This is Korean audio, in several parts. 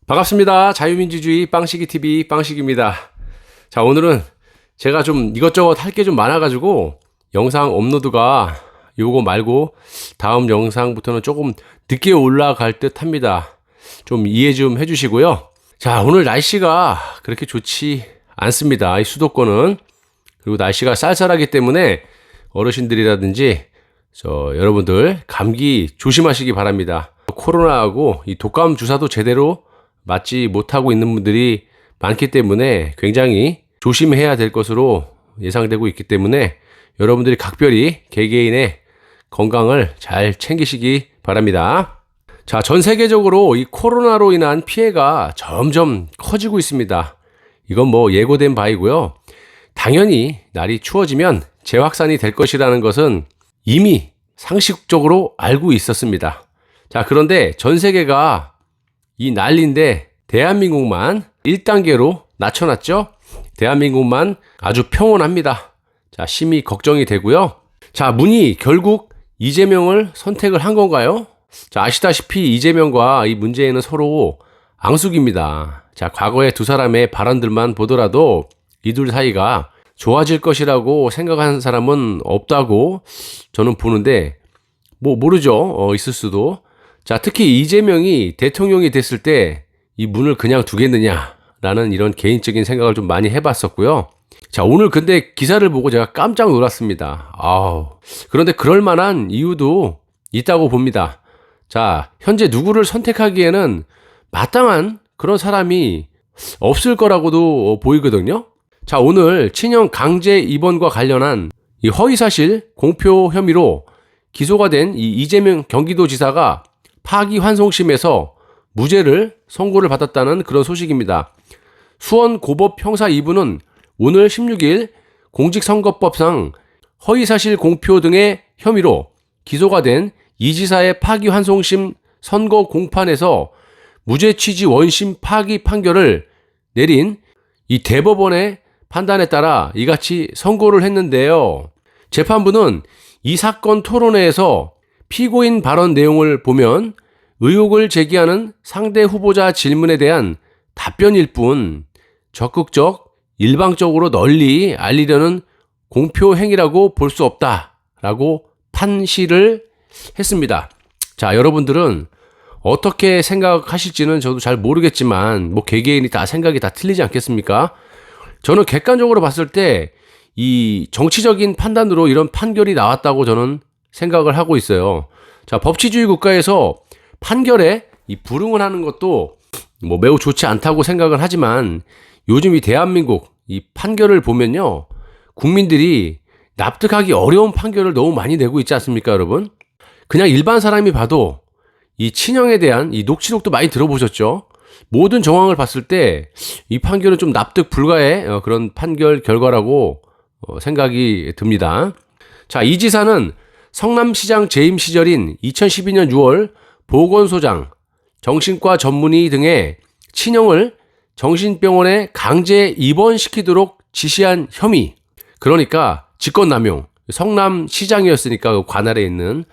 반갑습니다. 자유민주주의 빵식이TV 빵식입니다. 자, 오늘은 제가 좀 이것저것 할 게 좀 많아가지고 영상 업로드가 요거 말고 다음 영상부터는 조금 늦게 올라갈 듯 합니다. 좀 이해 좀 해주시고요. 자, 오늘 날씨가 그렇게 좋지 않습니다. 이 수도권은. 그리고 날씨가 쌀쌀하기 때문에 어르신들이라든지 여러분들 감기 조심하시기 바랍니다. 코로나하고 이 독감 주사도 제대로 맞지 못하고 있는 분들이 많기 때문에 굉장히 조심해야 될 것으로 예상되고 있기 때문에 여러분들이 각별히 개개인의 건강을 잘 챙기시기 바랍니다. 자, 전 세계적으로 이 코로나로 인한 피해가 점점 커지고 있습니다. 이건 뭐 예고된 바이고요. 당연히 날이 추워지면 재확산이 될 것이라는 것은 이미 상식적으로 알고 있었습니다. 자, 그런데 전 세계가 이 난리인데 대한민국만 1단계로 낮춰놨죠? 대한민국만 아주 평온합니다. 자, 심히 걱정이 되고요. 자, 문이 결국 이재명을 선택을 한 건가요? 자, 아시다시피 이재명과 이 문재인은 서로 앙숙입니다. 자, 과거의 두 사람의 발언들만 보더라도 이둘 사이가 좋아질 것이라고 생각하는 사람은 없다고 저는 보는데, 뭐 모르죠. 있을 수도. 자, 특히 이재명이 대통령이 됐을 때 이 문을 그냥 두겠느냐라는 이런 개인적인 생각을 좀 많이 해봤었고요. 자, 오늘 근데 기사를 보고 제가 깜짝 놀랐습니다. 그런데 그럴 만한 이유도 있다고 봅니다. 자, 현재 누구를 선택하기에는 마땅한 그런 사람이 없을 거라고도 보이거든요. 자, 오늘 친형 강제 입원과 관련한 이 허위사실 공표 혐의로 기소가 된 이 이재명 경기도지사가 파기환송심에서 무죄를 선고를 받았다는 그런 소식입니다. 수원고법 형사 2부는 오늘 16일 공직선거법상 허위사실 공표 등의 혐의로 기소가 된 이 지사의 파기환송심 선거 공판에서 무죄 취지 원심 파기 판결을 내린 이 대법원의 판단에 따라 이같이 선고를 했는데요. 재판부는 이 사건 토론회에서 피고인 발언 내용을 보면 의혹을 제기하는 상대 후보자 질문에 대한 답변일 뿐 적극적, 일방적으로 널리 알리려는 공표 행위라고 볼 수 없다라고 판시를 했습니다. 자, 여러분들은 어떻게 생각하실지는 저도 잘 모르겠지만 뭐 개개인이 다 생각이 다 틀리지 않겠습니까? 저는 객관적으로 봤을 때 이 정치적인 판단으로 이런 판결이 나왔다고 저는 생각을 하고 있어요. 자, 법치주의 국가에서 판결에 이 불응을 하는 것도 뭐 매우 좋지 않다고 생각을 하지만 요즘 이 대한민국 이 판결을 보면요, 국민들이 납득하기 어려운 판결을 너무 많이 내고 있지 않습니까, 여러분? 그냥 일반 사람이 봐도 이 친형에 대한 이 녹취록도 많이 들어보셨죠? 모든 정황을 봤을 때 이 판결은 좀 납득 불가의 그런 판결 결과라고 생각이 듭니다. 자, 이 지사는 성남시장 재임 시절인 2012년 6월 보건소장, 정신과 전문의 등의 친형을 정신병원에 강제 입원시키도록 지시한 혐의, 그러니까 직권남용, 성남시장이었으니까 그 관할에 있는,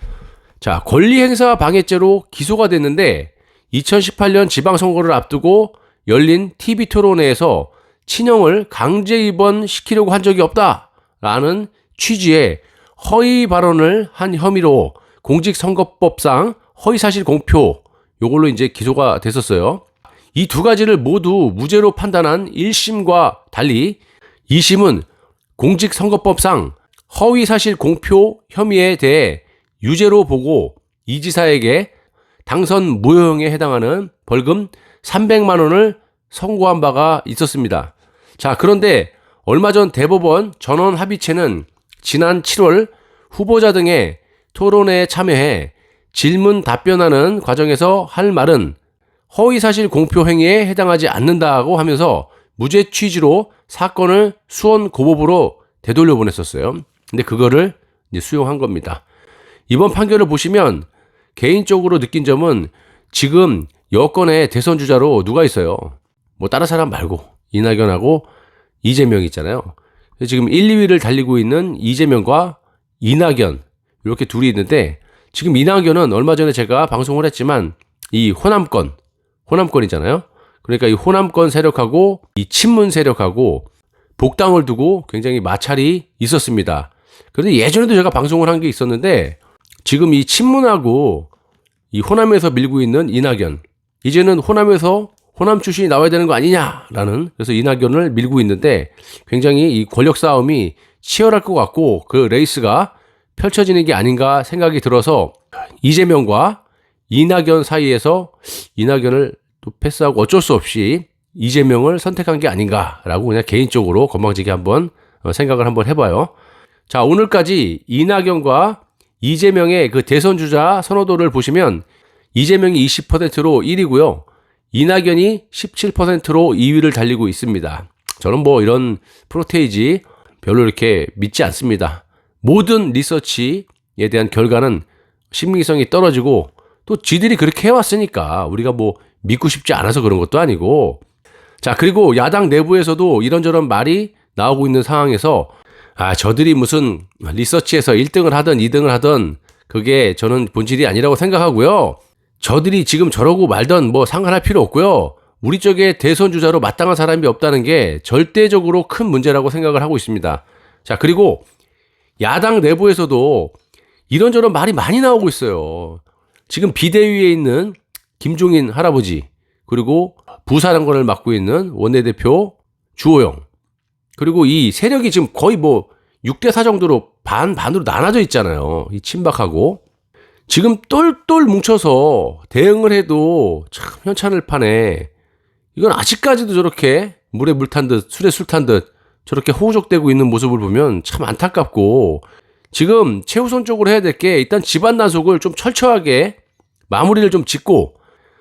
자, 권리행사 방해죄로 기소가 됐는데 2018년 지방선거를 앞두고 열린 TV토론회에서 친형을 강제 입원시키려고 한 적이 없다라는 취지의 허위 발언을 한 혐의로 공직선거법상 허위사실 공표, 요걸로 이제 기소가 됐었어요. 이 두 가지를 모두 무죄로 판단한 1심과 달리 2심은 공직선거법상 허위사실 공표 혐의에 대해 유죄로 보고 이 지사에게 당선 무효형에 해당하는 벌금 300만 원을 선고한 바가 있었습니다. 자, 그런데 얼마 전 대법원 전원합의체는 지난 7월 후보자 등의 토론회에 참여해 질문 답변하는 과정에서 할 말은 허위사실 공표 행위에 해당하지 않는다고 하면서 무죄 취지로 사건을 수원고법으로 되돌려 보냈었어요. 근데 그거를 이제 수용한 겁니다. 이번 판결을 보시면 개인적으로 느낀 점은 지금 여권의 대선 주자로 누가 있어요? 뭐 다른 사람 말고 이낙연하고 이재명 있잖아요. 지금 1, 2위를 달리고 있는 이재명과 이낙연, 이렇게 둘이 있는데, 지금 이낙연은 얼마 전에 제가 방송을 했지만 이 호남권이잖아요. 그러니까 이 호남권 세력하고 이 친문 세력하고 복당을 두고 굉장히 마찰이 있었습니다. 그런데 예전에도 제가 방송을 한 게 있었는데 지금 이 친문하고 이 호남에서 밀고 있는 이낙연, 이제는 호남 출신이 나와야 되는 거 아니냐라는, 그래서 이낙연을 밀고 있는데 굉장히 이 권력 싸움이 치열할 것 같고 그 레이스가 펼쳐지는 게 아닌가 생각이 들어서 이재명과 이낙연 사이에서 이낙연을 또 패스하고 어쩔 수 없이 이재명을 선택한 게 아닌가라고 그냥 개인적으로 건방지게 한번 생각을 한번 해봐요. 자, 오늘까지 이낙연과 이재명의 그 대선 주자 선호도를 보시면 이재명이 20%로 1위고요. 이낙연이 17%로 2위를 달리고 있습니다. 저는 뭐 이런 프로테이지 별로 이렇게 믿지 않습니다. 모든 리서치에 대한 결과는 신빙성이 떨어지고 또 지들이 그렇게 해왔으니까 우리가 뭐 믿고 싶지 않아서 그런 것도 아니고. 자, 그리고 야당 내부에서도 이런저런 말이 나오고 있는 상황에서 저들이 무슨 리서치에서 1등을 하든 2등을 하든 그게 저는 본질이 아니라고 생각하고요. 저들이 지금 저러고 말든 뭐 상관할 필요 없고요. 우리 쪽에 대선 주자로 마땅한 사람이 없다는 게 절대적으로 큰 문제라고 생각을 하고 있습니다. 자, 그리고 야당 내부에서도 이런저런 말이 많이 나오고 있어요. 지금 비대위에 있는 김종인 할아버지, 그리고 부사령관을 맡고 있는 원내대표 주호영, 그리고 이 세력이 지금 거의 뭐 6대4 정도로 반반으로 나눠져 있잖아요. 이 친박하고. 지금 똘똘 뭉쳐서 대응을 해도 참 현찬을 파네. 이건 아직까지도 저렇게 물에 물 탄 듯 술에 술 탄 듯 저렇게 호적되고 있는 모습을 보면 참 안타깝고, 지금 최우선적으로 해야 될 게 일단 집안 단속을 좀 철저하게 마무리를 좀 짓고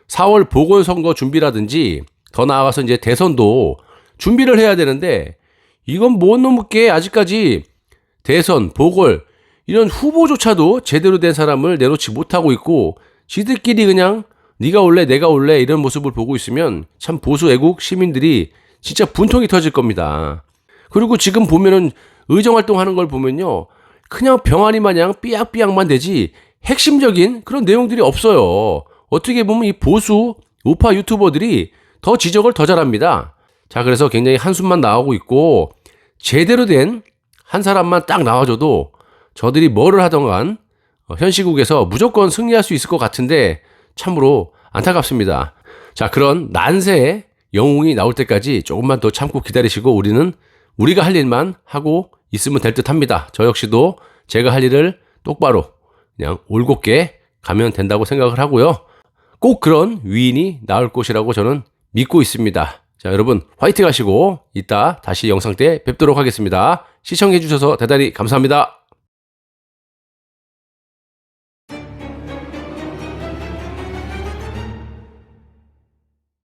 4월 보궐선거 준비라든지 더 나아가서 이제 대선도 준비를 해야 되는데, 이건 뭔 놈의 아직까지 대선, 보궐 이런 후보조차도 제대로 된 사람을 내놓지 못하고 있고 지들끼리 그냥 네가 올래 내가 올래 이런 모습을 보고 있으면 참 보수 애국 시민들이 진짜 분통이 터질 겁니다. 그리고 지금 보면은 의정활동하는 걸 보면요, 그냥 병아리 마냥 삐약삐약만 되지 핵심적인 그런 내용들이 없어요. 어떻게 보면 이 보수 우파 유튜버들이 더 지적을 더 잘합니다. 자, 그래서 굉장히 한숨만 나오고 있고 제대로 된 한 사람만 딱 나와줘도 저들이 뭐를 하던 간 현 시국에서 무조건 승리할 수 있을 것 같은데 참으로 안타깝습니다. 자, 그런 난세의 영웅이 나올 때까지 조금만 더 참고 기다리시고 우리가 할 일만 하고 있으면 될 듯 합니다. 저 역시도 제가 할 일을 똑바로 그냥 올곧게 가면 된다고 생각을 하고요. 꼭 그런 위인이 나올 것이라고 저는 믿고 있습니다. 자, 여러분 화이팅 하시고 이따 다시 영상 때 뵙도록 하겠습니다. 시청해 주셔서 대단히 감사합니다.